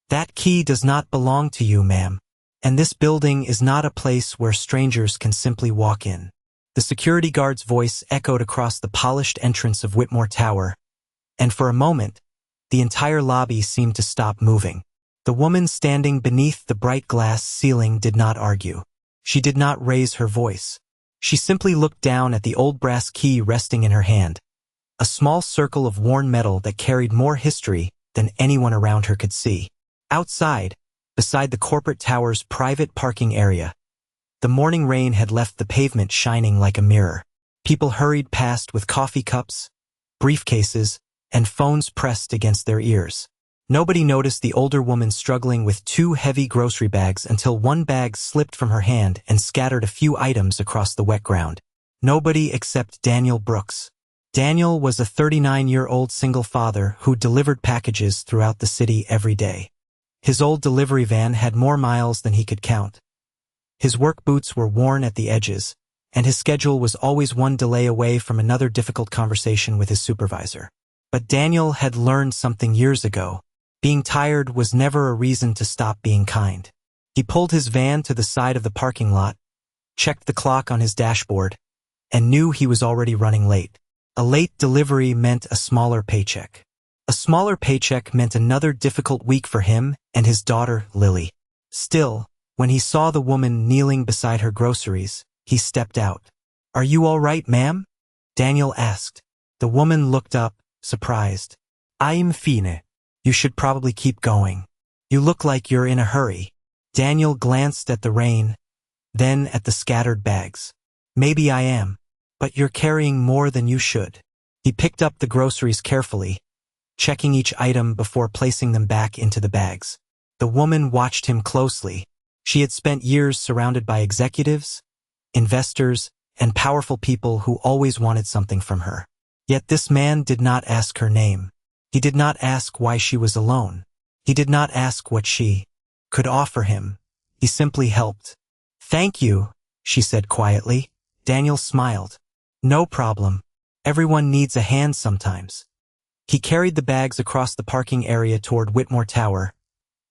That key does not belong to you, ma'am. And this building is not a place where strangers can simply walk in. The security guard's voice echoed across the polished entrance of Whitmore Tower, and for a moment, the entire lobby seemed to stop moving. The woman standing beneath the bright glass ceiling did not argue. She did not raise her voice. She simply looked down at the old brass key resting in her hand, a small circle of worn metal that carried more history than anyone around her could see. Outside, beside the corporate tower's private parking area, the morning rain had left the pavement shining like a mirror. People hurried past with coffee cups, briefcases, and phones pressed against their ears. Nobody noticed the older woman struggling with 2 heavy grocery bags until one bag slipped from her hand and scattered a few items across the wet ground. Nobody except Daniel Brooks. Daniel was a 39-year-old single father who delivered packages throughout the city every day. His old delivery van had more miles than he could count. His work boots were worn at the edges, and his schedule was always one delay away from another difficult conversation with his supervisor. But Daniel had learned something years ago. Being tired was never a reason to stop being kind. He pulled his van to the side of the parking lot, checked the clock on his dashboard, and knew he was already running late. A late delivery meant a smaller paycheck. A smaller paycheck meant another difficult week for him and his daughter, Lily. Still, when he saw the woman kneeling beside her groceries, he stepped out. "Are you all right, ma'am?" Daniel asked. The woman looked up, surprised. "I'm fine. You should probably keep going. You look like you're in a hurry." Daniel glanced at the rain, then at the scattered bags. "Maybe I am, but you're carrying more than you should." He picked up the groceries carefully, checking each item before placing them back into the bags. The woman watched him closely. She had spent years surrounded by executives, investors, and powerful people who always wanted something from her. Yet this man did not ask her name. He did not ask why she was alone. He did not ask what she could offer him. He simply helped. "Thank you," she said quietly. Daniel smiled. "No problem. Everyone needs a hand sometimes." He carried the bags across the parking area toward Whitmore Tower,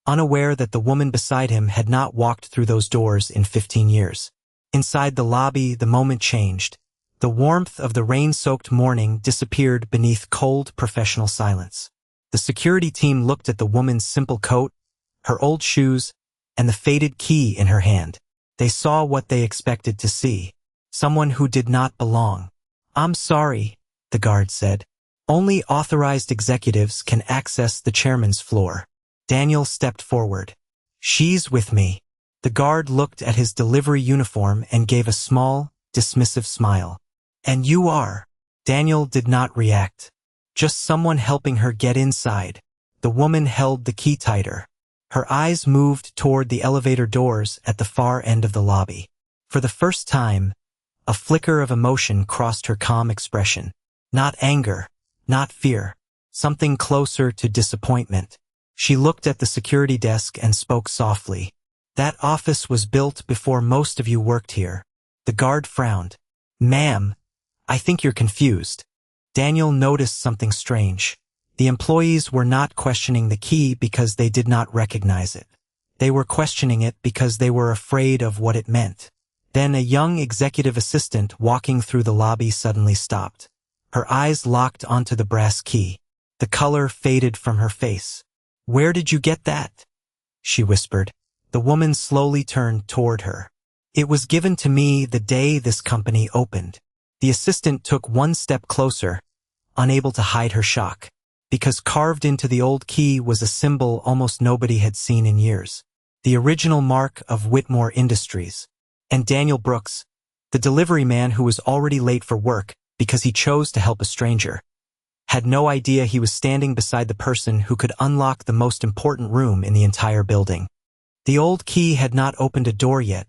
unaware that the woman beside him had not walked through those doors in 15 years. Inside the lobby, the moment changed. The warmth of the rain-soaked morning disappeared beneath cold, professional silence. The security team looked at the woman's simple coat, her old shoes, and the faded key in her hand. They saw what they expected to see. Someone who did not belong. "I'm sorry," the guard said. "Only authorized executives can access the chairman's floor." Daniel stepped forward. "She's with me." The guard looked at his delivery uniform and gave a small, dismissive smile. "And you are?" Daniel did not react. "Just someone helping her get inside." The woman held the key tighter. Her eyes moved toward the elevator doors at the far end of the lobby. For the first time, a flicker of emotion crossed her calm expression. Not anger, not fear, something closer to disappointment. She looked at the security desk and spoke softly. "That office was built before most of you worked here." The guard frowned. "Ma'am, I think you're confused." Daniel noticed something strange. The employees were not questioning the key because they did not recognize it. They were questioning it because they were afraid of what it meant. Then a young executive assistant walking through the lobby suddenly stopped. Her eyes locked onto the brass key. The color faded from her face. "Where did you get that?" she whispered. The woman slowly turned toward her. "It was given to me the day this company opened." The assistant took one step closer, unable to hide her shock, because carved into the old key was a symbol almost nobody had seen in years. The original mark of Whitmore Industries. And Daniel Brooks, the delivery man who was already late for work because he chose to help a stranger, had no idea he was standing beside the person who could unlock the most important room in the entire building. The old key had not opened a door yet,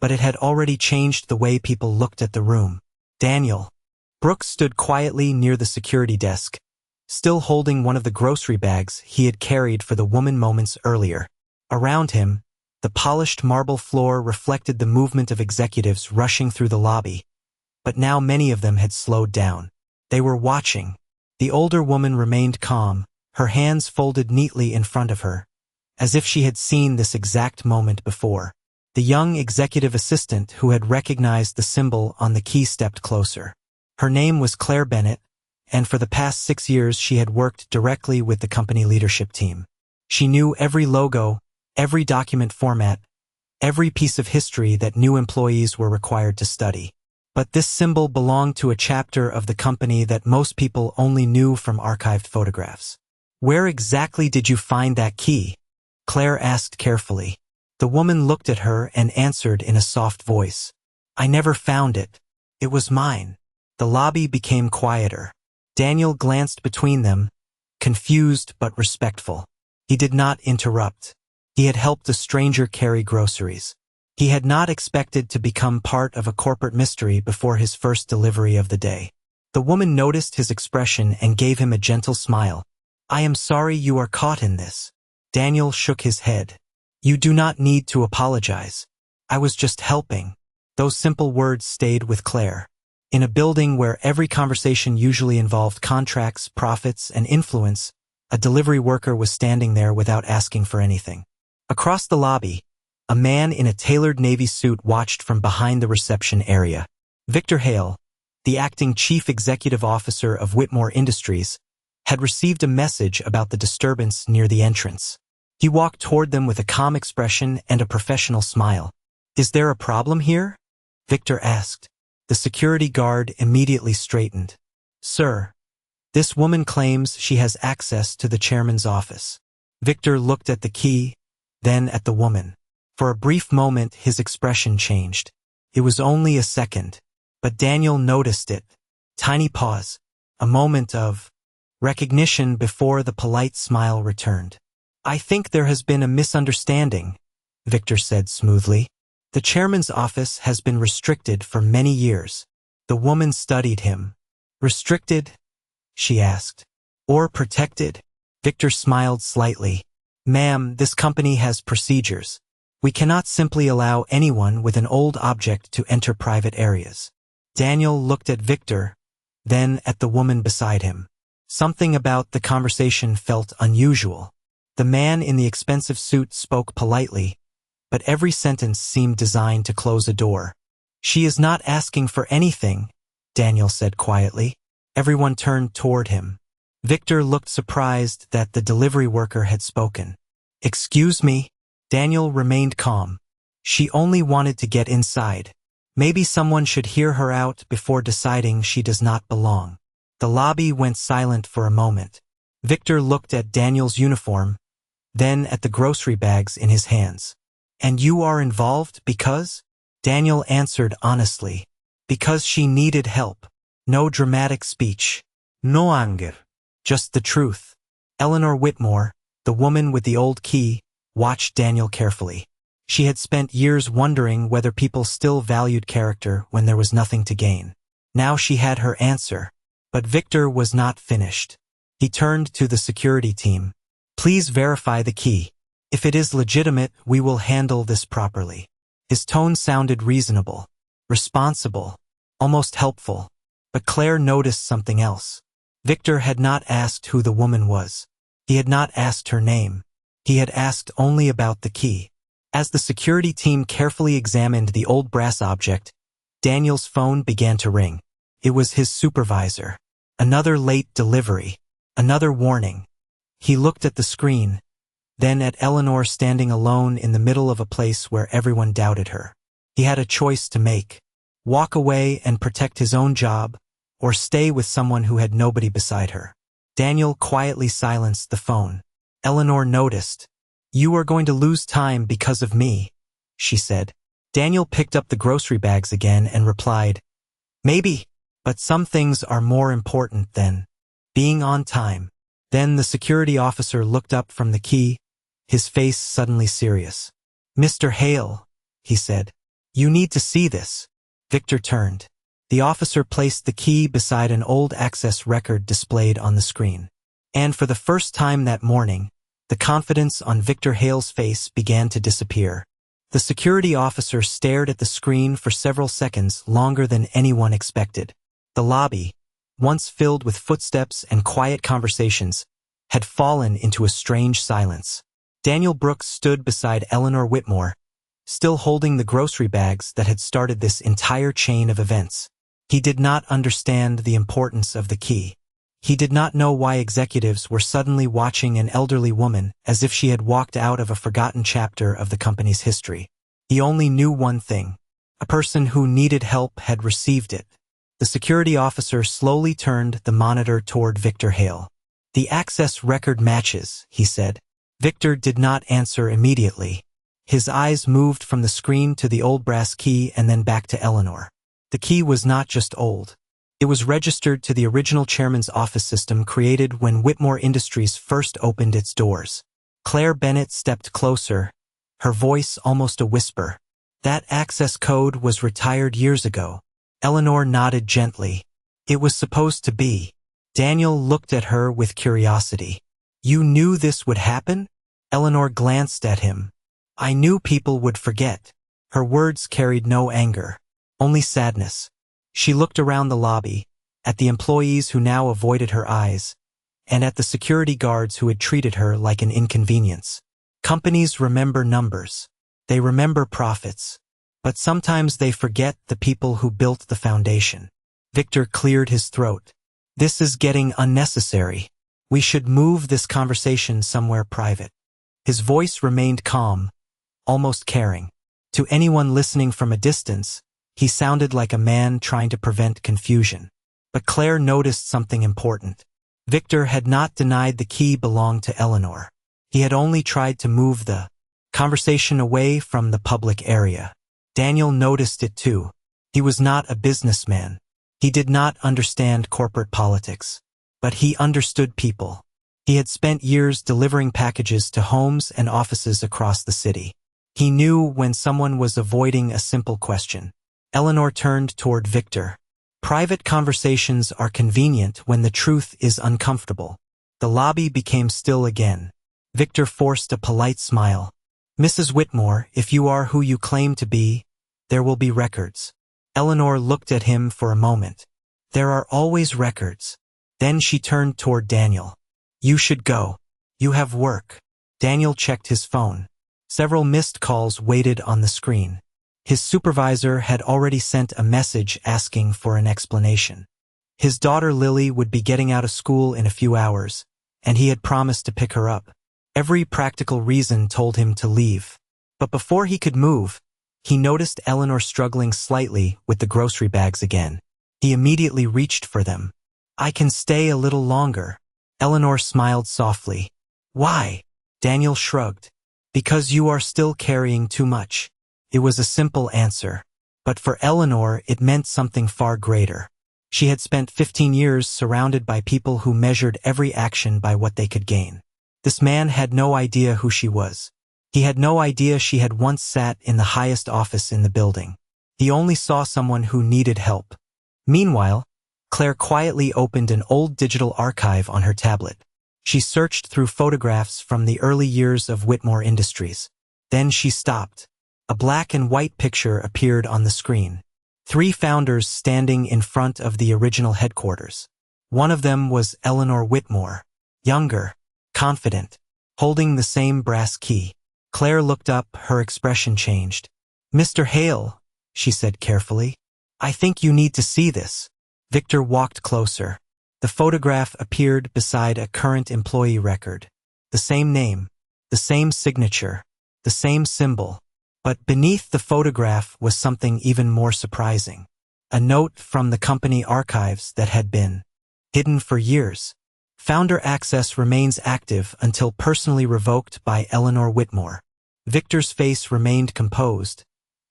but it had already changed the way people looked at the room. Daniel Brooks stood quietly near the security desk, still holding one of the grocery bags he had carried for the woman moments earlier. Around him, the polished marble floor reflected the movement of executives rushing through the lobby, but now many of them had slowed down. They were watching. The older woman remained calm, her hands folded neatly in front of her, as if she had seen this exact moment before. The young executive assistant who had recognized the symbol on the key stepped closer. Her name was Claire Bennett, and for the past 6 years she had worked directly with the company leadership team. She knew every logo, every document format, every piece of history that new employees were required to study. But this symbol belonged to a chapter of the company that most people only knew from archived photographs. "Where exactly did you find that key?" Claire asked carefully. The woman looked at her and answered in a soft voice. "I never found it. It was mine." The lobby became quieter. Daniel glanced between them, confused but respectful. He did not interrupt. He had helped a stranger carry groceries. He had not expected to become part of a corporate mystery before his first delivery of the day. The woman noticed his expression and gave him a gentle smile. "I am sorry you are caught in this." Daniel shook his head. "You do not need to apologize. I was just helping." Those simple words stayed with Claire. In a building where every conversation usually involved contracts, profits, and influence, a delivery worker was standing there without asking for anything. Across the lobby, a man in a tailored navy suit watched from behind the reception area. Victor Hale, the acting chief executive officer of Whitmore Industries, had received a message about the disturbance near the entrance. He walked toward them with a calm expression and a professional smile. "Is there a problem here?" Victor asked. The security guard immediately straightened. "Sir, this woman claims she has access to the chairman's office." Victor looked at the key, then at the woman. For a brief moment his expression changed. It was only a second, but Daniel noticed it. Tiny pause, a moment of recognition before the polite smile returned. "I think there has been a misunderstanding," Victor said smoothly. "The chairman's office has been restricted for many years." The woman studied him. "Restricted?" she asked. "Or protected?" Victor smiled slightly. "Ma'am, this company has procedures. We cannot simply allow anyone with an old object to enter private areas." Daniel looked at Victor, then at the woman beside him. Something about the conversation felt unusual. The man in the expensive suit spoke politely, but every sentence seemed designed to close a door. "She is not asking for anything," Daniel said quietly. Everyone turned toward him. Victor looked surprised that the delivery worker had spoken. "Excuse me?" Daniel remained calm. "She only wanted to get inside. Maybe someone should hear her out before deciding she does not belong." The lobby went silent for a moment. Victor looked at Daniel's uniform, then at the grocery bags in his hands. "And you are involved because?" Daniel answered honestly. "Because she needed help." No dramatic speech. No anger. Just the truth. Eleanor Whitmore, the woman with the old key, watched Daniel carefully. She had spent years wondering whether people still valued character when there was nothing to gain. Now she had her answer. But Victor was not finished. He turned to the security team. "Please verify the key. If it is legitimate, we will handle this properly." His tone sounded reasonable, responsible, almost helpful. But Claire noticed something else. Victor had not asked who the woman was. He had not asked her name. He had asked only about the key. As the security team carefully examined the old brass object, Daniel's phone began to ring. It was his supervisor. Another late delivery. Another warning. He looked at the screen, then at Eleanor standing alone in the middle of a place where everyone doubted her. He had a choice to make. Walk away and protect his own job, or stay with someone who had nobody beside her. Daniel quietly silenced the phone. Eleanor noticed. "You are going to lose time because of me," she said. Daniel picked up the grocery bags again and replied, "Maybe, but some things are more important than being on time." Then the security officer looked up from the key, his face suddenly serious. "Mr. Hale," he said, "you need to see this." Victor turned. The officer placed the key beside an old access record displayed on the screen. And for the first time that morning, the confidence on Victor Hale's face began to disappear. The security officer stared at the screen for several seconds longer than anyone expected. The lobby, once filled with footsteps and quiet conversations, had fallen into a strange silence. Daniel Brooks stood beside Eleanor Whitmore, still holding the grocery bags that had started this entire chain of events. He did not understand the importance of the key. He did not know why executives were suddenly watching an elderly woman as if she had walked out of a forgotten chapter of the company's history. He only knew one thing. A person who needed help had received it. The security officer slowly turned the monitor toward Victor Hale. "The access record matches," he said. Victor did not answer immediately. His eyes moved from the screen to the old brass key and then back to Eleanor. The key was not just old. It was registered to the original chairman's office system created when Whitmore Industries first opened its doors. Claire Bennett stepped closer, her voice almost a whisper. "That access code was retired years ago." Eleanor nodded gently. "It was supposed to be." Daniel looked at her with curiosity. "You knew this would happen?" Eleanor glanced at him. "I knew people would forget." Her words carried no anger, only sadness. She looked around the lobby, at the employees who now avoided her eyes, and at the security guards who had treated her like an inconvenience. Companies remember numbers. They remember profits. But sometimes they forget the people who built the foundation. Victor cleared his throat. "This is getting unnecessary. We should move this conversation somewhere private." His voice remained calm, almost caring. To anyone listening from a distance, he sounded like a man trying to prevent confusion. But Claire noticed something important. Victor had not denied the key belonged to Eleanor. He had only tried to move the conversation away from the public area. Daniel noticed it too. He was not a businessman. He did not understand corporate politics. But he understood people. He had spent years delivering packages to homes and offices across the city. He knew when someone was avoiding a simple question. Eleanor turned toward Victor. "Private conversations are convenient when the truth is uncomfortable." The lobby became still again. Victor forced a polite smile. "Mrs. Whitmore, if you are who you claim to be, there will be records." Eleanor looked at him for a moment. "There are always records." Then she turned toward Daniel. "You should go. You have work." Daniel checked his phone. Several missed calls waited on the screen. His supervisor had already sent a message asking for an explanation. His daughter Lily would be getting out of school in a few hours, and he had promised to pick her up. Every practical reason told him to leave. But before he could move, he noticed Eleanor struggling slightly with the grocery bags again. He immediately reached for them. "I can stay a little longer." Eleanor smiled softly. "Why?" Daniel shrugged. "Because you are still carrying too much." It was a simple answer. But for Eleanor, it meant something far greater. She had spent 15 years surrounded by people who measured every action by what they could gain. This man had no idea who she was. He had no idea she had once sat in the highest office in the building. He only saw someone who needed help. Meanwhile, Claire quietly opened an old digital archive on her tablet. She searched through photographs from the early years of Whitmore Industries. Then she stopped. A black and white picture appeared on the screen. 3 founders standing in front of the original headquarters. One of them was Eleanor Whitmore, younger, confident, holding the same brass key. Claire looked up, her expression changed. "Mr. Hale," she said carefully, "I think you need to see this." Victor walked closer. The photograph appeared beside a current employee record. The same name, the same signature, the same symbol. But beneath the photograph was something even more surprising. A note from the company archives that had been hidden for years. Founder access remains active until personally revoked by Eleanor Whitmore. Victor's face remained composed,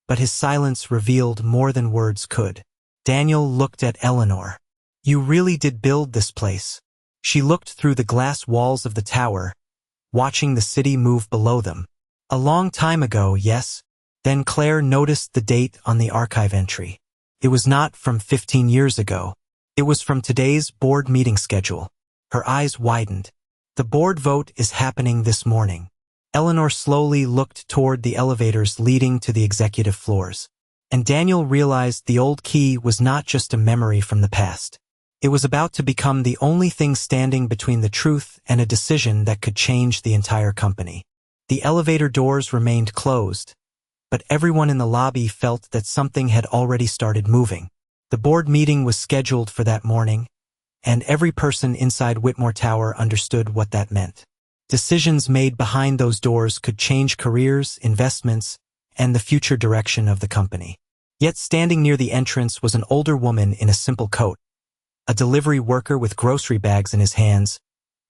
but his silence revealed more than words could. Daniel looked at Eleanor. "You really did build this place." She looked through the glass walls of the tower, watching the city move below them. "A long time ago, yes." Then Claire noticed the date on the archive entry. It was not from 15 years ago. It was from today's board meeting schedule. Her eyes widened. "The board vote is happening this morning." Eleanor slowly looked toward the elevators leading to the executive floors. And Daniel realized the old key was not just a memory from the past. It was about to become the only thing standing between the truth and a decision that could change the entire company. The elevator doors remained closed, but everyone in the lobby felt that something had already started moving. The board meeting was scheduled for that morning, and every person inside Whitmore Tower understood what that meant. Decisions made behind those doors could change careers, investments, and the future direction of the company. Yet standing near the entrance was an older woman in a simple coat, a delivery worker with grocery bags in his hands,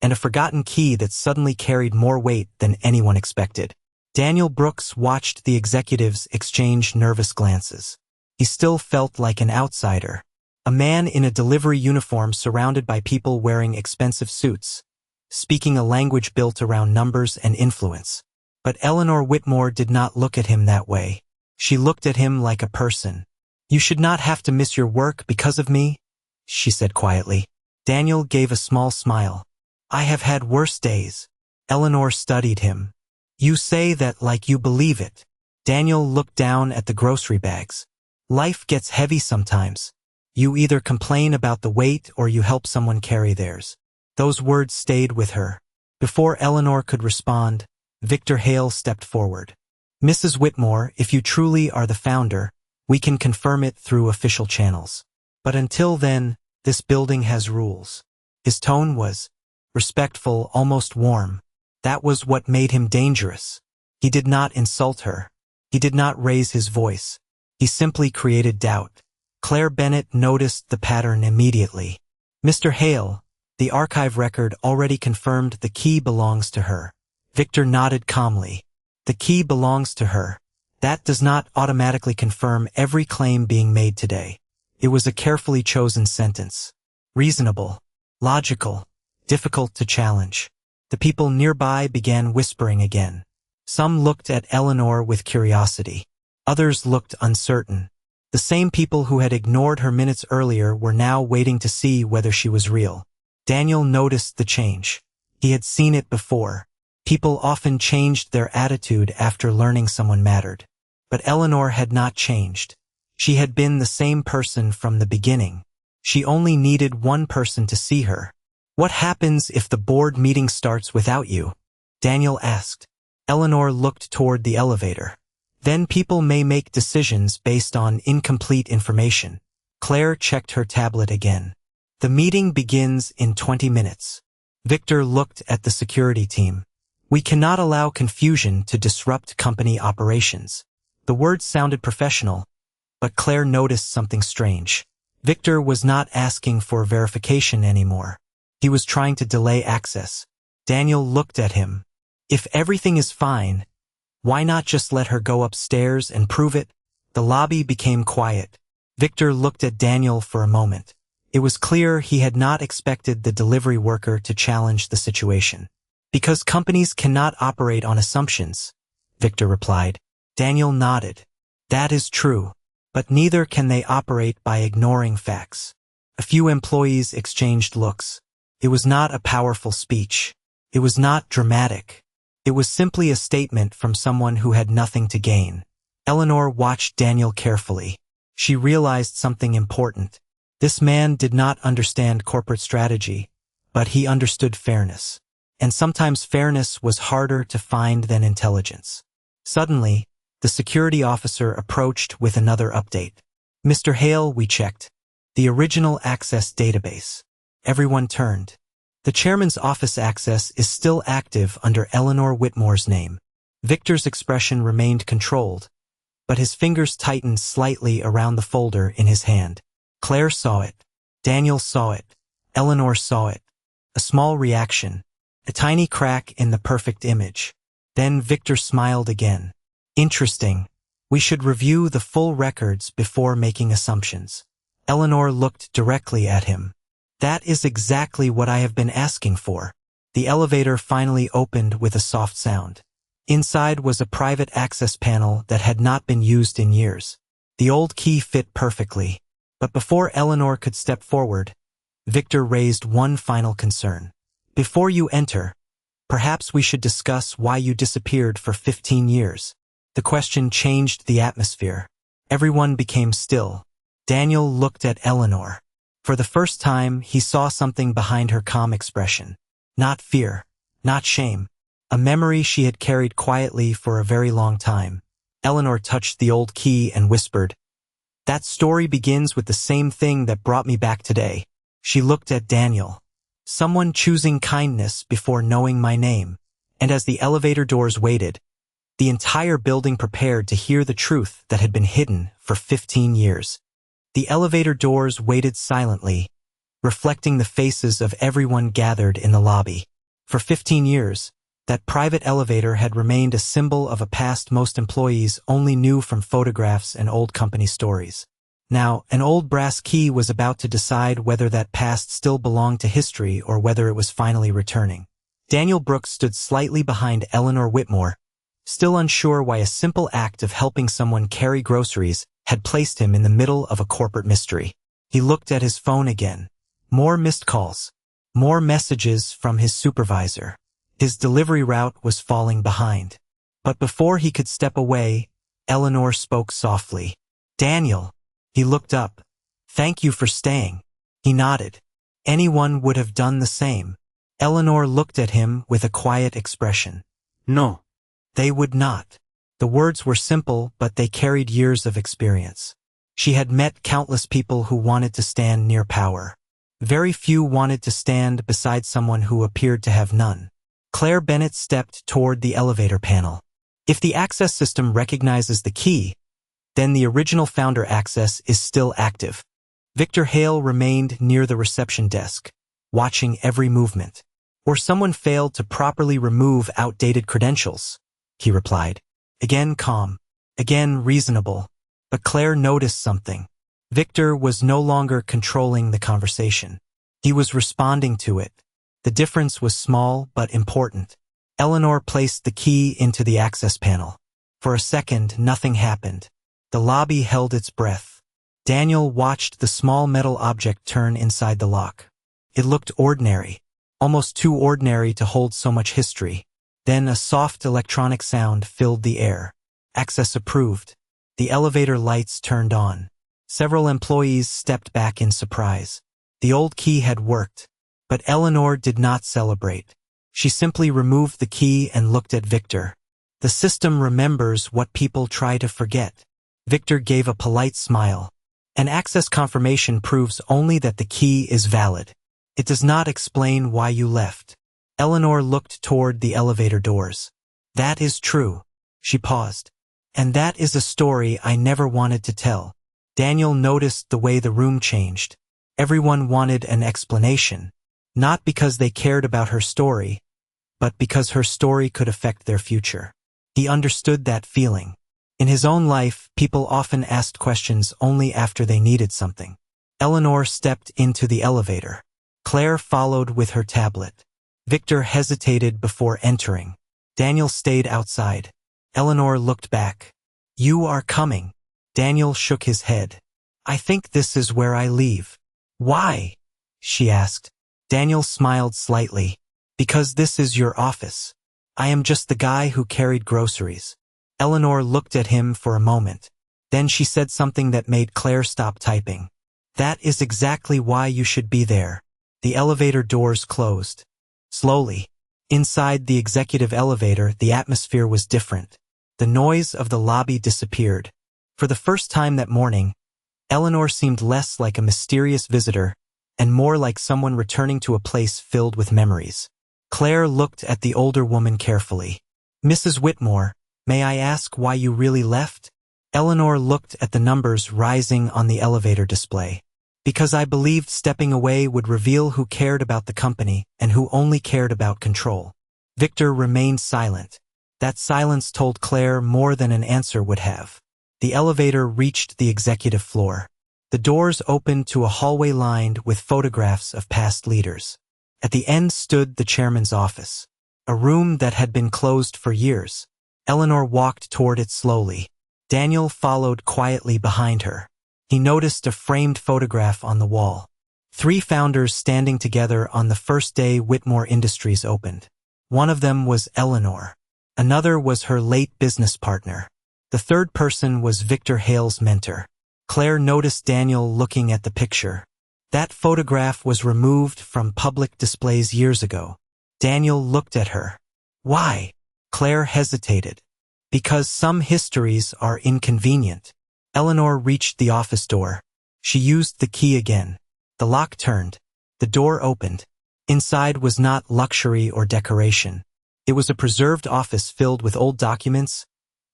and a forgotten key that suddenly carried more weight than anyone expected. Daniel Brooks watched the executives exchange nervous glances. He still felt like an outsider, a man in a delivery uniform surrounded by people wearing expensive suits, speaking a language built around numbers and influence. But Eleanor Whitmore did not look at him that way. She looked at him like a person. "You should not have to miss your work because of me," she said quietly. Daniel gave a small smile. "I have had worse days." Eleanor studied him. "You say that like you believe it." Daniel looked down at the grocery bags. "Life gets heavy sometimes. You either complain about the weight or you help someone carry theirs." Those words stayed with her. Before Eleanor could respond, Victor Hale stepped forward. "Mrs. Whitmore, if you truly are the founder, we can confirm it through official channels. But until then, this building has rules." His tone was respectful, almost warm. That was what made him dangerous. He did not insult her. He did not raise his voice. He simply created doubt. Claire Bennett noticed the pattern immediately. "Mr. Hale, the archive record already confirmed the key belongs to her." Victor nodded calmly. "The key belongs to her. That does not automatically confirm every claim being made today." It was a carefully chosen sentence. Reasonable, logical, difficult to challenge. The people nearby began whispering again. Some looked at Eleanor with curiosity. Others looked uncertain. The same people who had ignored her minutes earlier were now waiting to see whether she was real. Daniel noticed the change. He had seen it before. People often changed their attitude after learning someone mattered. But Eleanor had not changed. She had been the same person from the beginning. She only needed one person to see her. "What happens if the board meeting starts without you?" Daniel asked. Eleanor looked toward the elevator. "Then people may make decisions based on incomplete information." Claire checked her tablet again. "The meeting begins in 20 minutes. Victor looked at the security team. "We cannot allow confusion to disrupt company operations." The words sounded professional, but Claire noticed something strange. Victor was not asking for verification anymore. He was trying to delay access. Daniel looked at him. "If everything is fine, why not just let her go upstairs and prove it?" The lobby became quiet. Victor looked at Daniel for a moment. It was clear he had not expected the delivery worker to challenge the situation. "Because companies cannot operate on assumptions," Victor replied. Daniel nodded. "That is true, but neither can they operate by ignoring facts." A few employees exchanged looks. It was not a powerful speech. It was not dramatic. It was simply a statement from someone who had nothing to gain. Eleanor watched Daniel carefully. She realized something important. This man did not understand corporate strategy, but he understood fairness. And sometimes fairness was harder to find than intelligence. Suddenly, the security officer approached with another update. "Mr. Hale, we checked the original access database." Everyone turned. The chairman's office access is still active under Eleanor Whitmore's name. Victor's expression remained controlled, but his fingers tightened slightly around the folder in his hand. Claire saw it. Daniel saw it. Eleanor saw it. A small reaction. A tiny crack in the perfect image. Then Victor smiled again. "Interesting. We should review the full records before making assumptions." Eleanor looked directly at him. "That is exactly what I have been asking for." The elevator finally opened with a soft sound. Inside was a private access panel that had not been used in years. The old key fit perfectly. But before Eleanor could step forward, Victor raised one final concern. "Before you enter, perhaps we should discuss why you disappeared for 15 years. The question changed the atmosphere. Everyone became still. Daniel looked at Eleanor. For the first time, he saw something behind her calm expression. Not fear, not shame, a memory she had carried quietly for a very long time. Eleanor touched the old key and whispered, "That story begins with the same thing that brought me back today." She looked at Daniel. "Someone choosing kindness before knowing my name." And as the elevator doors waited, the entire building prepared to hear the truth that had been hidden for 15 years. The elevator doors waited silently, reflecting the faces of everyone gathered in the lobby. For 15 years, that private elevator had remained a symbol of a past most employees only knew from photographs and old company stories. Now, an old brass key was about to decide whether that past still belonged to history or whether it was finally returning. Daniel Brooks stood slightly behind Eleanor Whitmore, still unsure why a simple act of helping someone carry groceries had placed him in the middle of a corporate mystery. He looked at his phone again. More missed calls. More messages from his supervisor. His delivery route was falling behind. But before he could step away, Eleanor spoke softly. "Daniel." He looked up. "Thank you for staying." He nodded. Anyone would have done the same. Eleanor looked at him with a quiet expression. "No." They would not. The words were simple, but they carried years of experience. She had met countless people who wanted to stand near power. Very few wanted to stand beside someone who appeared to have none. Claire Bennett stepped toward the elevator panel. If the access system recognizes the key, then the original founder access is still active. Victor Hale remained near the reception desk, watching every movement. "Or someone failed to properly remove outdated credentials," he replied. Again calm, again reasonable. But Claire noticed something. Victor was no longer controlling the conversation. He was responding to it. The difference was small but important. Eleanor placed the key into the access panel. For a second, nothing happened. The lobby held its breath. Daniel watched the small metal object turn inside the lock. It looked ordinary, almost too ordinary to hold so much history. Then a soft electronic sound filled the air. Access approved. The elevator lights turned on. Several employees stepped back in surprise. The old key had worked. But Eleanor did not celebrate. She simply removed the key and looked at Victor. The system remembers what people try to forget. Victor gave a polite smile. An access confirmation proves only that the key is valid. It does not explain why you left. Eleanor looked toward the elevator doors. "That is true." She paused. "And that is a story I never wanted to tell." Daniel noticed the way the room changed. Everyone wanted an explanation. Not because they cared about her story, but because her story could affect their future. He understood that feeling. In his own life, people often asked questions only after they needed something. Eleanor stepped into the elevator. Claire followed with her tablet. Victor hesitated before entering. Daniel stayed outside. Eleanor looked back. "You are coming." Daniel shook his head. "I think this is where I leave." "Why?" she asked. Daniel smiled slightly. "Because this is your office. I am just the guy who carried groceries." Eleanor looked at him for a moment. Then she said something that made Claire stop typing. "That is exactly why you should be there." The elevator doors closed. Slowly. Inside the executive elevator, the atmosphere was different. The noise of the lobby disappeared. For the first time that morning, Eleanor seemed less like a mysterious visitor and more like someone returning to a place filled with memories. Claire looked at the older woman carefully. "Mrs. Whitmore, may I ask why you really left?" Eleanor looked at the numbers rising on the elevator display. "Because I believed stepping away would reveal who cared about the company and who only cared about control." Victor remained silent. That silence told Claire more than an answer would have. The elevator reached the executive floor. The doors opened to a hallway lined with photographs of past leaders. At the end stood the chairman's office, a room that had been closed for years. Eleanor walked toward it slowly. Daniel followed quietly behind her. He noticed a framed photograph on the wall. 3 founders standing together on the first day Whitmore Industries opened. One of them was Eleanor. Another was her late business partner. The third person was Victor Hale's mentor. Claire noticed Daniel looking at the picture. That photograph was removed from public displays years ago. Daniel looked at her. Why? Claire hesitated. Because some histories are inconvenient. Eleanor reached the office door. She used the key again. The lock turned. The door opened. Inside was not luxury or decoration. It was a preserved office filled with old documents,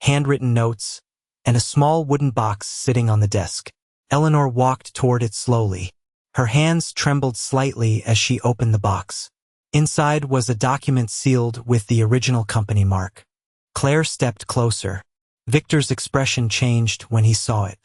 handwritten notes, and a small wooden box sitting on the desk. Eleanor walked toward it slowly. Her hands trembled slightly as she opened the box. Inside was a document sealed with the original company mark. Claire stepped closer. Victor's expression changed when he saw it.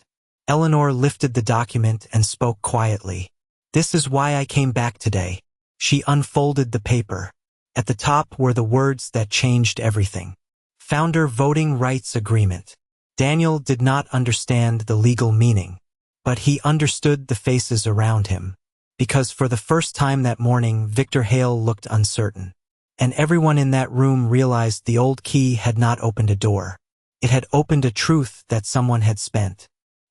Eleanor lifted the document and spoke quietly. "This is why I came back today." She unfolded the paper. At the top were the words that changed everything. Founder Voting Rights Agreement. Daniel did not understand the legal meaning, but he understood the faces around him. Because for the first time that morning, Victor Hale looked uncertain. And everyone in that room realized the old key had not opened a door. It had opened a truth that someone had spent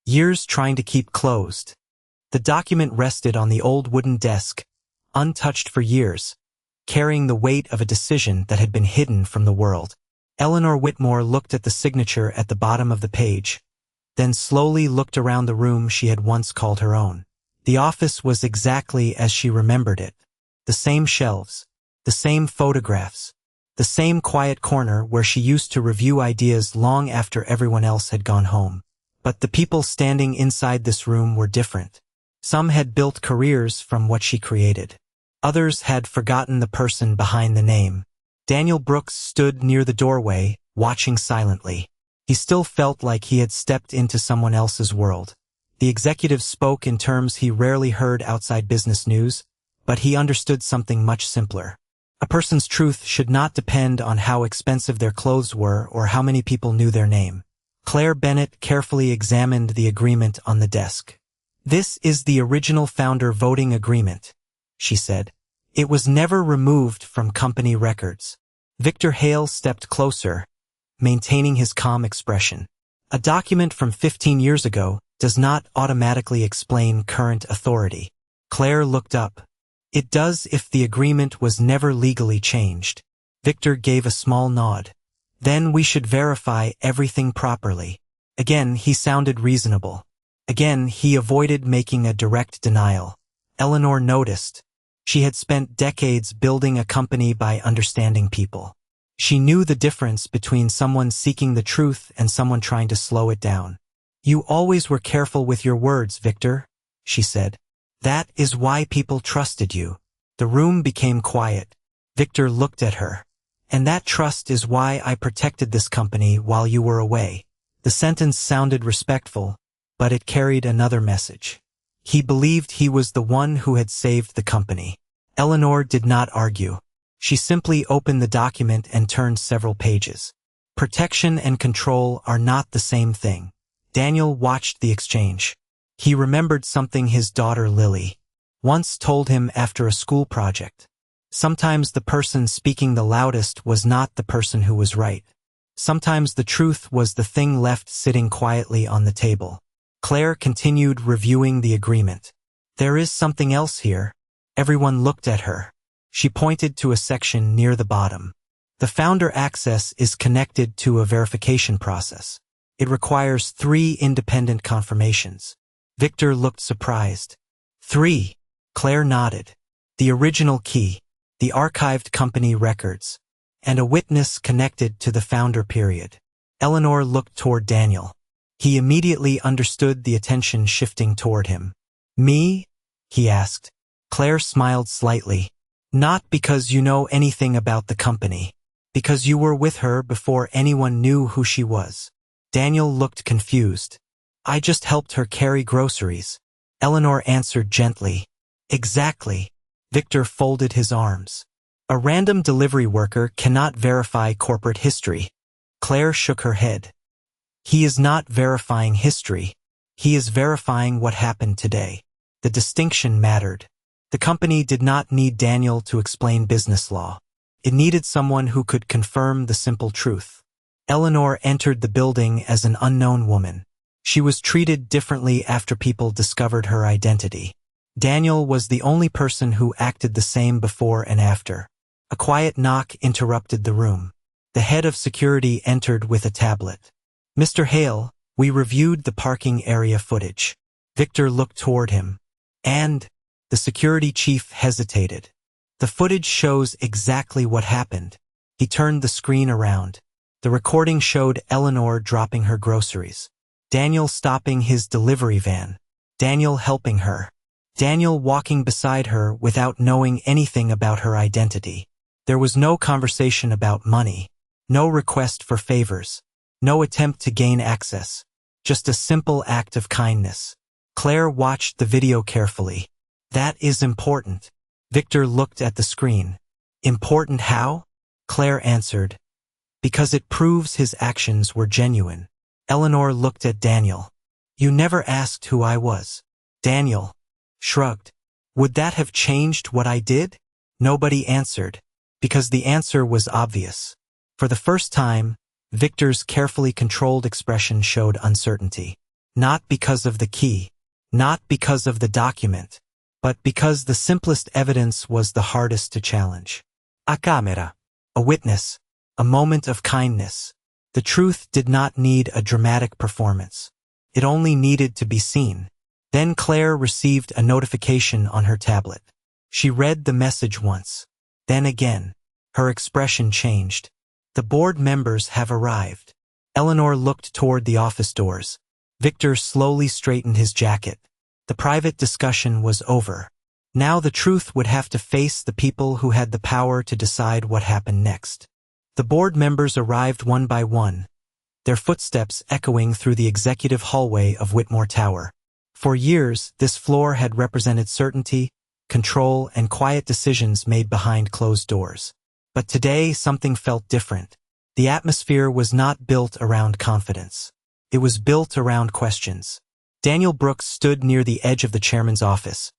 years trying to keep closed. The document rested on the old wooden desk, untouched for years, carrying the weight of a decision that had been hidden from the world. Eleanor Whitmore looked at the signature at the bottom of the page, then slowly looked around the room she had once called her own. The office was exactly as she remembered it. The same shelves, the same photographs, the same quiet corner where she used to review ideas long after everyone else had gone home. But the people standing inside this room were different. Some had built careers from what she created. Others had forgotten the person behind the name. Daniel Brooks stood near the doorway, watching silently. He still felt like he had stepped into someone else's world. The executive spoke in terms he rarely heard outside business news, but he understood something much simpler. A person's truth should not depend on how expensive their clothes were or how many people knew their name. Claire Bennett carefully examined the agreement on the desk. "This is the original founder voting agreement," she said. "It was never removed from company records." Victor Hale stepped closer, maintaining his calm expression. "A document from 15 years ago does not automatically explain current authority." Claire looked up. "It does if the agreement was never legally changed." Victor gave a small nod. "Then we should verify everything properly." Again, he sounded reasonable. Again, he avoided making a direct denial. Eleanor noticed. She had spent decades building a company by understanding people. She knew the difference between someone seeking the truth and someone trying to slow it down. "You always were careful with your words, Victor," she said. "That is why people trusted you." The room became quiet. Victor looked at her. "And that trust is why I protected this company while you were away." The sentence sounded respectful, but it carried another message. He believed he was the one who had saved the company. Eleanor did not argue. She simply opened the document and turned several pages. Protection and control are not the same thing. Daniel watched the exchange. He remembered something his daughter Lily once told him after a school project. Sometimes the person speaking the loudest was not the person who was right. Sometimes the truth was the thing left sitting quietly on the table. Claire continued reviewing the agreement. "There is something else here." Everyone looked at her. She pointed to a section near the bottom. "The founder access is connected to a verification process. It requires 3 independent confirmations." Victor looked surprised. 3. Claire nodded. "The original key, the archived company records, and a witness connected to the founder period." Eleanor looked toward Daniel. He immediately understood the attention shifting toward him. "Me?" he asked. Claire smiled slightly. "Not because you know anything about the company. Because you were with her before anyone knew who she was." Daniel looked confused. "I just helped her carry groceries." Eleanor answered gently. "Exactly." Victor folded his arms. "A random delivery worker cannot verify corporate history." Claire shook her head. "He is not verifying history. He is verifying what happened today." The distinction mattered. The company did not need Daniel to explain business law. It needed someone who could confirm the simple truth. Eleanor entered the building as an unknown woman. She was treated differently after people discovered her identity. Daniel was the only person who acted the same before and after. A quiet knock interrupted the room. The head of security entered with a tablet. "Mr. Hale, we reviewed the parking area footage." Victor looked toward him. "And?" The security chief hesitated. "The footage shows exactly what happened." He turned the screen around. The recording showed Eleanor dropping her groceries, Daniel stopping his delivery van, Daniel helping her, Daniel walking beside her without knowing anything about her identity. There was no conversation about money, no request for favors, no attempt to gain access, just a simple act of kindness. Claire watched the video carefully. "That is important." Victor looked at the screen. "Important how?" Claire answered, "Because it proves his actions were genuine." Eleanor looked at Daniel. "You never asked who I was." Daniel shrugged. "Would that have changed what I did?" Nobody answered, because the answer was obvious. For the first time, Victor's carefully controlled expression showed uncertainty. Not because of the key, not because of the document, but because the simplest evidence was the hardest to challenge. A camera, a witness, a moment of kindness. The truth did not need a dramatic performance. It only needed to be seen. Then Claire received a notification on her tablet. She read the message once, then again. Her expression changed. "The board members have arrived." Eleanor looked toward the office doors. Victor slowly straightened his jacket. The private discussion was over. Now the truth would have to face the people who had the power to decide what happened next. The board members arrived one by one, their footsteps echoing through the executive hallway of Whitmore Tower. For years, this floor had represented certainty, control, and quiet decisions made behind closed doors. But today, something felt different. The atmosphere was not built around confidence. It was built around questions. Daniel Brooks stood near the edge of the chairman's office,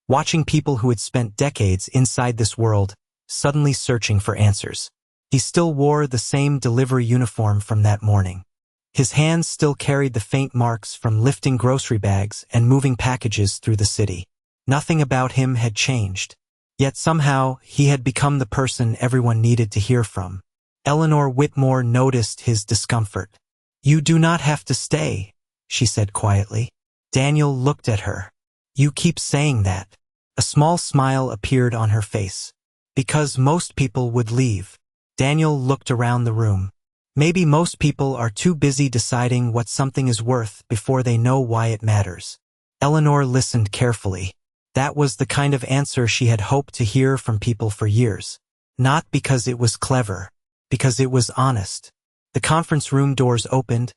watching people who had spent decades inside this world suddenly searching for answers. He still wore the same delivery uniform from that morning. His hands still carried the faint marks from lifting grocery bags and moving packages through the city. Nothing about him had changed. Yet somehow, he had become the person everyone needed to hear from. Eleanor Whitmore noticed his discomfort. "You do not have to stay," she said quietly. Daniel looked at her. "You keep saying that." A small smile appeared on her face. "Because most people would leave." Daniel looked around the room. Maybe most people are too busy deciding what something is worth before they know why it matters. Eleanor listened carefully. That was the kind of answer she had hoped to hear from people for years. Not because it was clever, because it was honest. The conference room doors opened,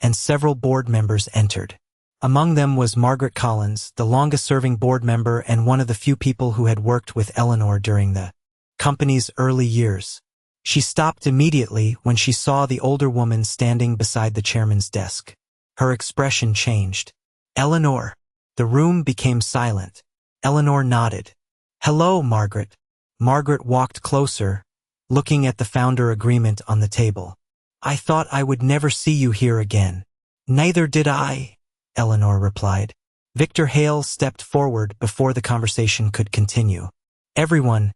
and several board members entered. Among them was Margaret Collins, the longest-serving board member and one of the few people who had worked with Eleanor during the company's early years. She stopped immediately when she saw the older woman standing beside the chairman's desk. Her expression changed. "Eleanor." The room became silent. Eleanor nodded. "Hello, Margaret." Margaret walked closer, looking at the founder agreement on the table. "I thought I would never see you here again." "Neither did I," Eleanor replied. Victor Hale stepped forward before the conversation could continue. "Everyone,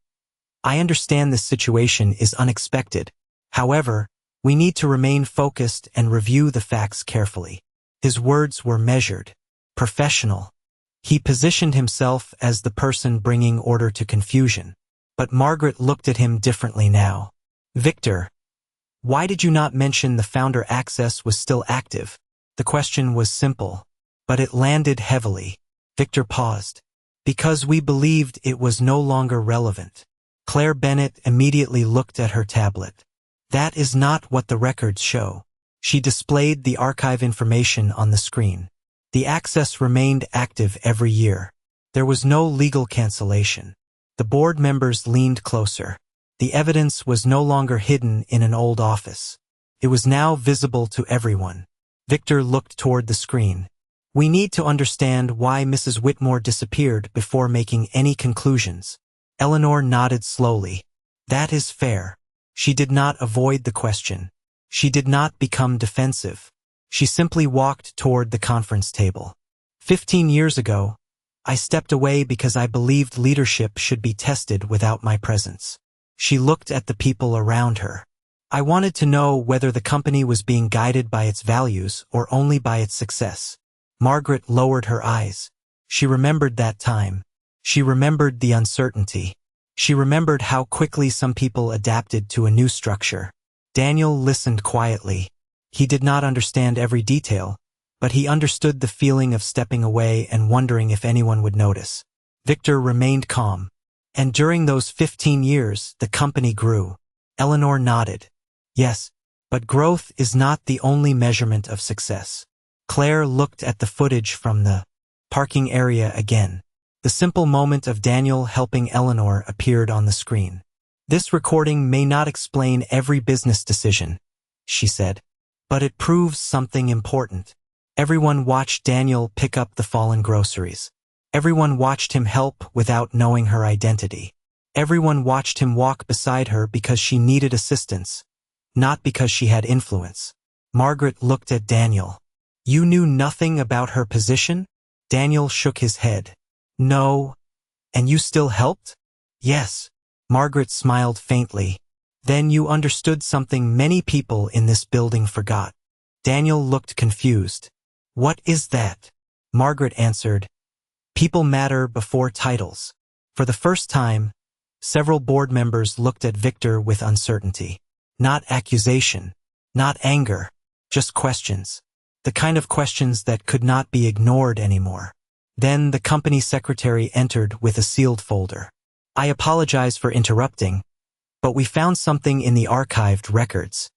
I understand this situation is unexpected. However, we need to remain focused and review the facts carefully." His words were measured, professional. He positioned himself as the person bringing order to confusion. But Margaret looked at him differently now. "Victor, why did you not mention the founder access was still active?" The question was simple, but it landed heavily. Victor paused. "Because we believed it was no longer relevant." Claire Bennett immediately looked at her tablet. "That is not what the records show." She displayed the archive information on the screen. The access remained active every year. There was no legal cancellation. The board members leaned closer. The evidence was no longer hidden in an old office. It was now visible to everyone. Victor looked toward the screen. "We need to understand why Mrs. Whitmore disappeared before making any conclusions." Eleanor nodded slowly. "That is fair." She did not avoid the question. She did not become defensive. She simply walked toward the conference table. 15 years ago, I stepped away because I believed leadership should be tested without my presence. She looked at the people around her. I wanted to know whether the company was being guided by its values or only by its success. Margaret lowered her eyes. She remembered that time. She remembered the uncertainty. She remembered how quickly some people adapted to a new structure. Daniel listened quietly. He did not understand every detail, but he understood the feeling of stepping away and wondering if anyone would notice. Victor remained calm. And during those 15 years, the company grew. Eleanor nodded. Yes, but growth is not the only measurement of success. Claire looked at the footage from the parking area again. The simple moment of Daniel helping Eleanor appeared on the screen. This recording may not explain every business decision, she said, but it proves something important. Everyone watched Daniel pick up the fallen groceries. Everyone watched him help without knowing her identity. Everyone watched him walk beside her because she needed assistance, not because she had influence. Margaret looked at Daniel. You knew nothing about her position? Daniel shook his head. No. And you still helped? Yes. Margaret smiled faintly. Then you understood something many people in this building forgot. Daniel looked confused. What is that? Margaret answered, people matter before titles. For the first time, several board members looked at Victor with uncertainty. Not accusation, not anger, just questions. The kind of questions that could not be ignored anymore. Then the company secretary entered with a sealed folder. I apologize for interrupting, but we found something in the archived records.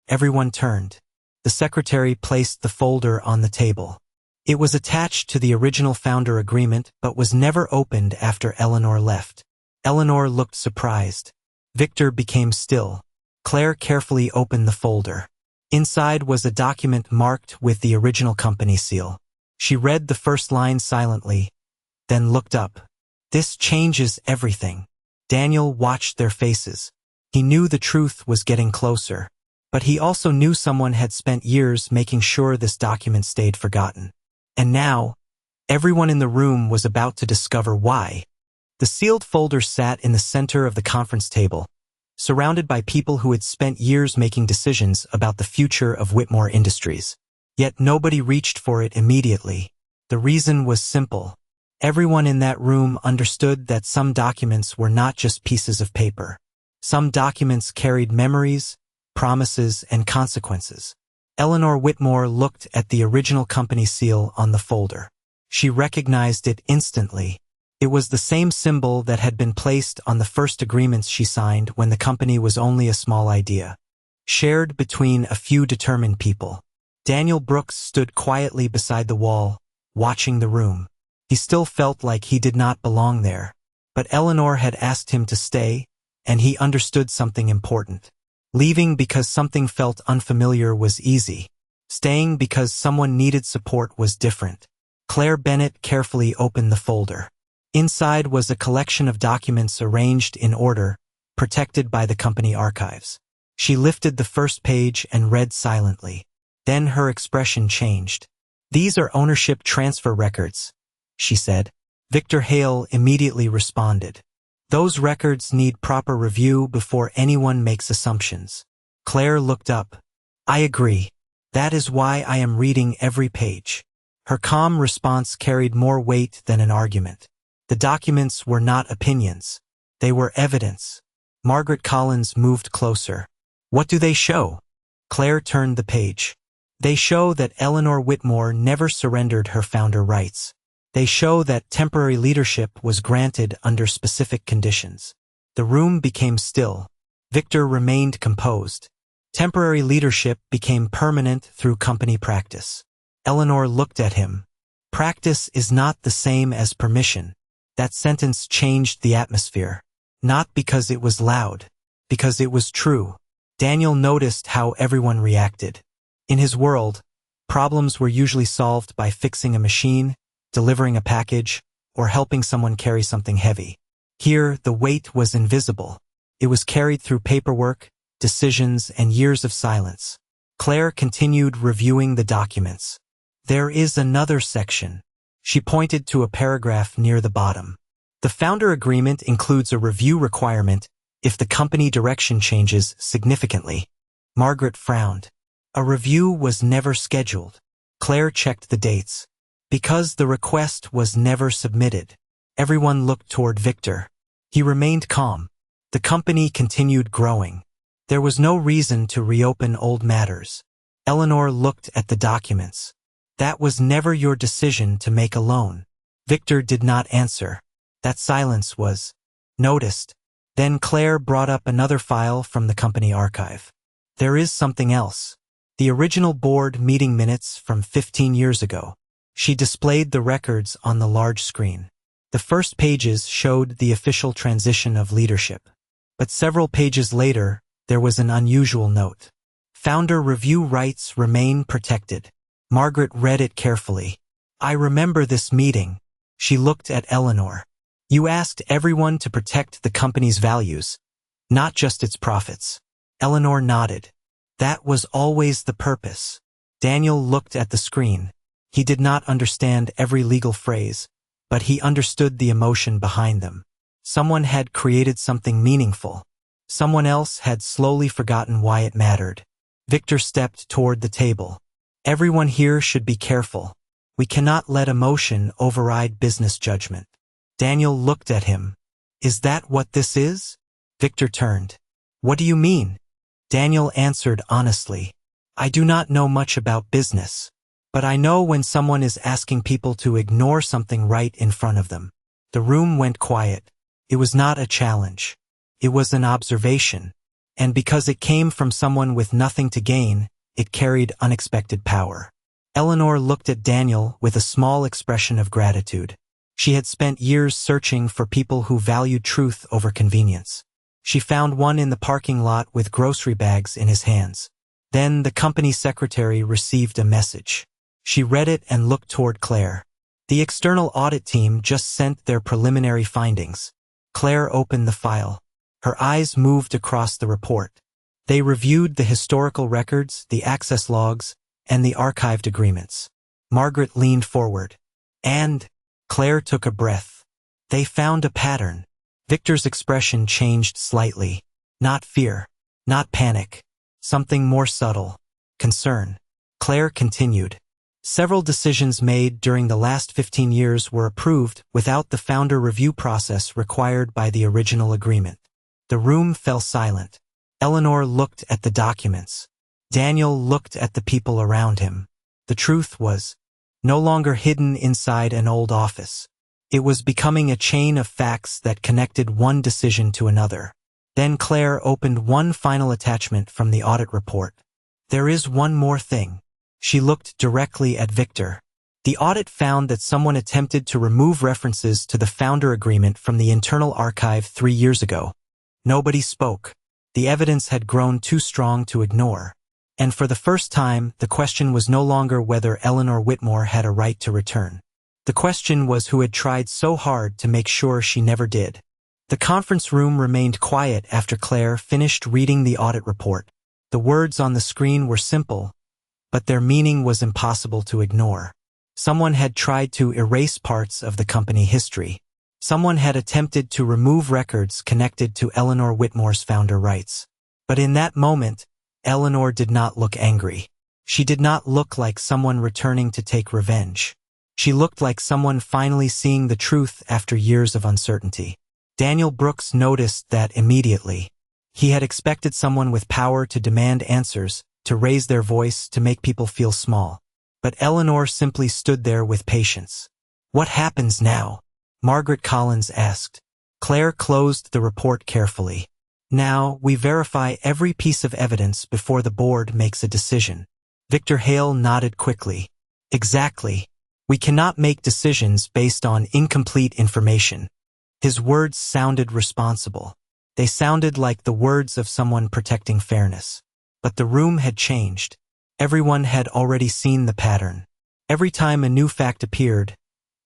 Everyone turned. The secretary placed the folder on the table. It was attached to the original founder agreement but was never opened after Eleanor left. Eleanor looked surprised. Victor became still. Claire carefully opened the folder. Inside was a document marked with the original company seal. She read the first line silently, then looked up. This changes everything. Daniel watched their faces. He knew the truth was getting closer, but he also knew someone had spent years making sure this document stayed forgotten. And now, everyone in the room was about to discover why. The sealed folder sat in the center of the conference table, surrounded by people who had spent years making decisions about the future of Whitmore Industries. Yet nobody reached for it immediately. The reason was simple. Everyone in that room understood that some documents were not just pieces of paper. Some documents carried memories, promises, and consequences. Eleanor Whitmore looked at the original company seal on the folder. She recognized it instantly. It was the same symbol that had been placed on the first agreements she signed when the company was only a small idea, shared between a few determined people. Daniel Brooks stood quietly beside the wall, watching the room. He still felt like he did not belong there, but Eleanor had asked him to stay, and he understood something important. Leaving because something felt unfamiliar was easy. Staying because someone needed support was different. Claire Bennett carefully opened the folder. Inside was a collection of documents arranged in order, protected by the company archives. She lifted the first page and read silently. Then her expression changed. These are ownership transfer records, she said. Victor Hale immediately responded. Those records need proper review before anyone makes assumptions. Claire looked up. I agree. That is why I am reading every page. Her calm response carried more weight than an argument. The documents were not opinions. They were evidence. Margaret Collins moved closer. What do they show? Claire turned the page. They show that Eleanor Whitmore never surrendered her founder rights. They show that temporary leadership was granted under specific conditions. The room became still. Victor remained composed. Temporary leadership became permanent through company practice. Eleanor looked at him. Practice is not the same as permission. That sentence changed the atmosphere. Not because it was loud, because it was true. Daniel noticed how everyone reacted. In his world, problems were usually solved by fixing a machine, delivering a package, or helping someone carry something heavy. Here, the weight was invisible. It was carried through paperwork, decisions, and years of silence. Claire continued reviewing the documents. There is another section. She pointed to a paragraph near the bottom. The founder agreement includes a review requirement if the company direction changes significantly. Margaret frowned. A review was never scheduled. Claire checked the dates. Because the request was never submitted, everyone looked toward Victor. He remained calm. The company continued growing. There was no reason to reopen old matters. Eleanor looked at the documents. That was never your decision to make alone. Victor did not answer. That silence was noticed. Then Claire brought up another file from the company archive. There is something else. The original board meeting minutes from 15 years ago. She displayed the records on the large screen. The first pages showed the official transition of leadership. But several pages later, there was an unusual note. Founder review rights remain protected. Margaret read it carefully. I remember this meeting. She looked at Eleanor. You asked everyone to protect the company's values, not just its profits. Eleanor nodded. That was always the purpose. Daniel looked at the screen. He did not understand every legal phrase, but he understood the emotion behind them. Someone had created something meaningful. Someone else had slowly forgotten why it mattered. Victor stepped toward the table. Everyone here should be careful. We cannot let emotion override business judgment. Daniel looked at him. Is that what this is? Victor turned. What do you mean? Daniel answered honestly. I do not know much about business. But I know when someone is asking people to ignore something right in front of them. The room went quiet. It was not a challenge. It was an observation. And because it came from someone with nothing to gain, it carried unexpected power. Eleanor looked at Daniel with a small expression of gratitude. She had spent years searching for people who valued truth over convenience. She found one in the parking lot with grocery bags in his hands. Then the company secretary received a message. She read it and looked toward Claire. The external audit team just sent their preliminary findings. Claire opened the file. Her eyes moved across the report. They reviewed the historical records, the access logs, and the archived agreements. Margaret leaned forward. And Claire took a breath. They found a pattern. Victor's expression changed slightly. Not fear. Not panic. Something more subtle. Concern. Claire continued. Several decisions made during the last 15 years were approved without the founder review process required by the original agreement. The room fell silent. Eleanor looked at the documents. Daniel looked at the people around him. The truth was no longer hidden inside an old office. It was becoming a chain of facts that connected one decision to another. Then Claire opened one final attachment from the audit report. There is one more thing. She looked directly at Victor. The audit found that someone attempted to remove references to the founder agreement from the internal archive 3 years ago. Nobody spoke. The evidence had grown too strong to ignore. And for the first time, the question was no longer whether Eleanor Whitmore had a right to return. The question was who had tried so hard to make sure she never did. The conference room remained quiet after Claire finished reading the audit report. The words on the screen were simple, but their meaning was impossible to ignore. Someone had tried to erase parts of the company history. Someone had attempted to remove records connected to Eleanor Whitmore's founder rights. But in that moment, Eleanor did not look angry. She did not look like someone returning to take revenge. She looked like someone finally seeing the truth after years of uncertainty. Daniel Brooks noticed that immediately. He had expected someone with power to demand answers, to raise their voice, to make people feel small. But Eleanor simply stood there with patience. What happens now? Margaret Collins asked. Claire closed the report carefully. Now, we verify every piece of evidence before the board makes a decision. Victor Hale nodded quickly. Exactly. We cannot make decisions based on incomplete information. His words sounded responsible. They sounded like the words of someone protecting fairness. But the room had changed. Everyone had already seen the pattern. Every time a new fact appeared,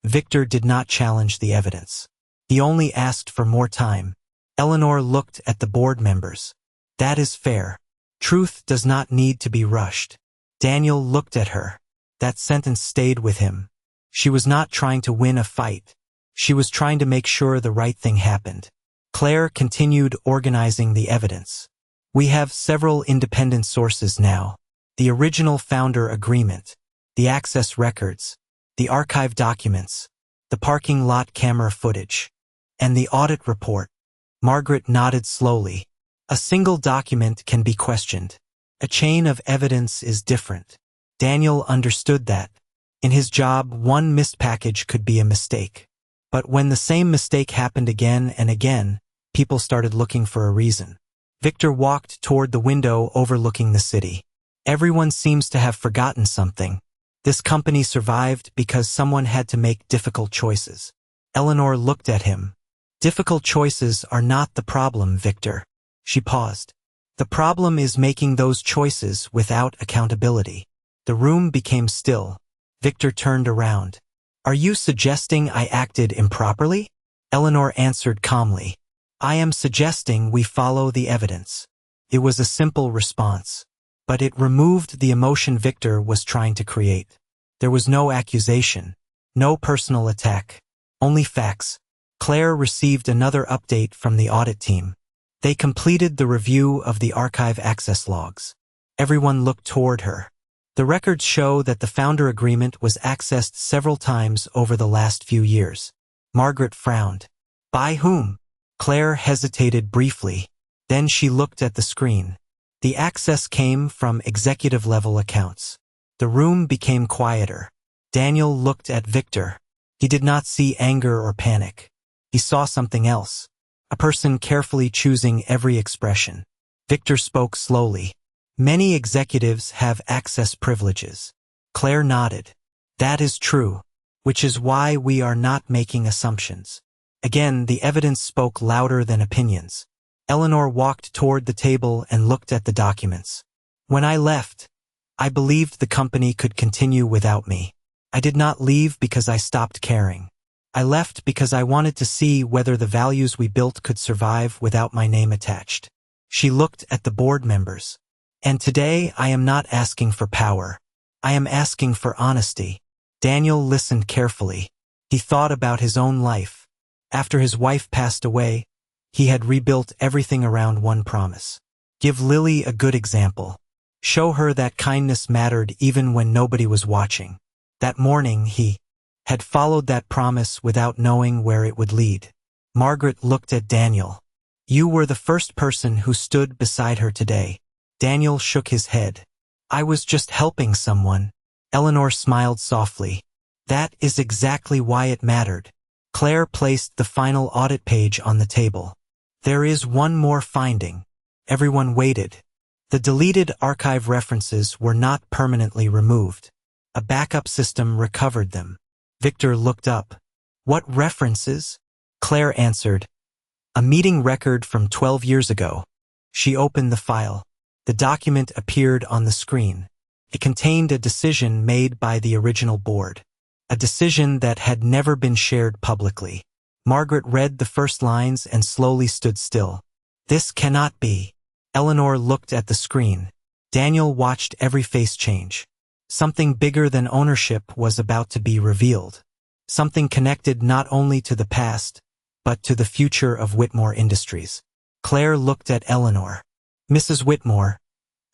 Victor did not challenge the evidence. He only asked for more time. Eleanor looked at the board members. That is fair. Truth does not need to be rushed. Daniel looked at her. That sentence stayed with him. She was not trying to win a fight. She was trying to make sure the right thing happened. Claire continued organizing the evidence. We have several independent sources now. The original founder agreement, the access records, the archive documents, the parking lot camera footage, and the audit report. Margaret nodded slowly. A single document can be questioned. A chain of evidence is different. Daniel understood that. In his job, one missed package could be a mistake. But when the same mistake happened again and again, people started looking for a reason. Victor walked toward the window overlooking the city. Everyone seems to have forgotten something. This company survived because someone had to make difficult choices. Eleanor looked at him. Difficult choices are not the problem, Victor. She paused. The problem is making those choices without accountability. The room became still. Victor turned around. Are you suggesting I acted improperly? Eleanor answered calmly. I am suggesting we follow the evidence. It was a simple response, but it removed the emotion Victor was trying to create. There was no accusation, no personal attack, only facts. Claire received another update from the audit team. They completed the review of the archive access logs. Everyone looked toward her. The records show that the founder agreement was accessed several times over the last few years. Margaret frowned. By whom? Claire hesitated briefly. Then she looked at the screen. The access came from executive-level accounts. The room became quieter. Daniel looked at Victor. He did not see anger or panic. He saw something else. A person carefully choosing every expression. Victor spoke slowly. Many executives have access privileges. Claire nodded. That is true, which is why we are not making assumptions. Again, the evidence spoke louder than opinions. Eleanor walked toward the table and looked at the documents. When I left, I believed the company could continue without me. I did not leave because I stopped caring. I left because I wanted to see whether the values we built could survive without my name attached. She looked at the board members. And today I am not asking for power. I am asking for honesty. Daniel listened carefully. He thought about his own life. After his wife passed away, he had rebuilt everything around one promise. Give Lily a good example. Show her that kindness mattered even when nobody was watching. That morning he had followed that promise without knowing where it would lead. Margaret looked at Daniel. You were the first person who stood beside her today. Daniel shook his head. I was just helping someone. Eleanor smiled softly. That is exactly why it mattered. Claire placed the final audit page on the table. There is one more finding. Everyone waited. The deleted archive references were not permanently removed. A backup system recovered them. Victor looked up. What references? Claire answered. A meeting record from 12 years ago. She opened the file. The document appeared on the screen. It contained a decision made by the original board. A decision that had never been shared publicly. Margaret read the first lines and slowly stood still. This cannot be. Eleanor looked at the screen. Daniel watched every face change. Something bigger than ownership was about to be revealed. Something connected not only to the past, but to the future of Whitmore Industries. Claire looked at Eleanor. Mrs. Whitmore,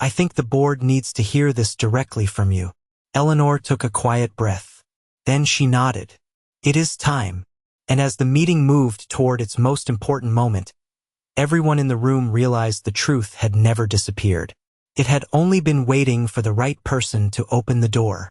I think the board needs to hear this directly from you. Eleanor took a quiet breath. Then she nodded. It is time. And as the meeting moved toward its most important moment, everyone in the room realized the truth had never disappeared. It had only been waiting for the right person to open the door.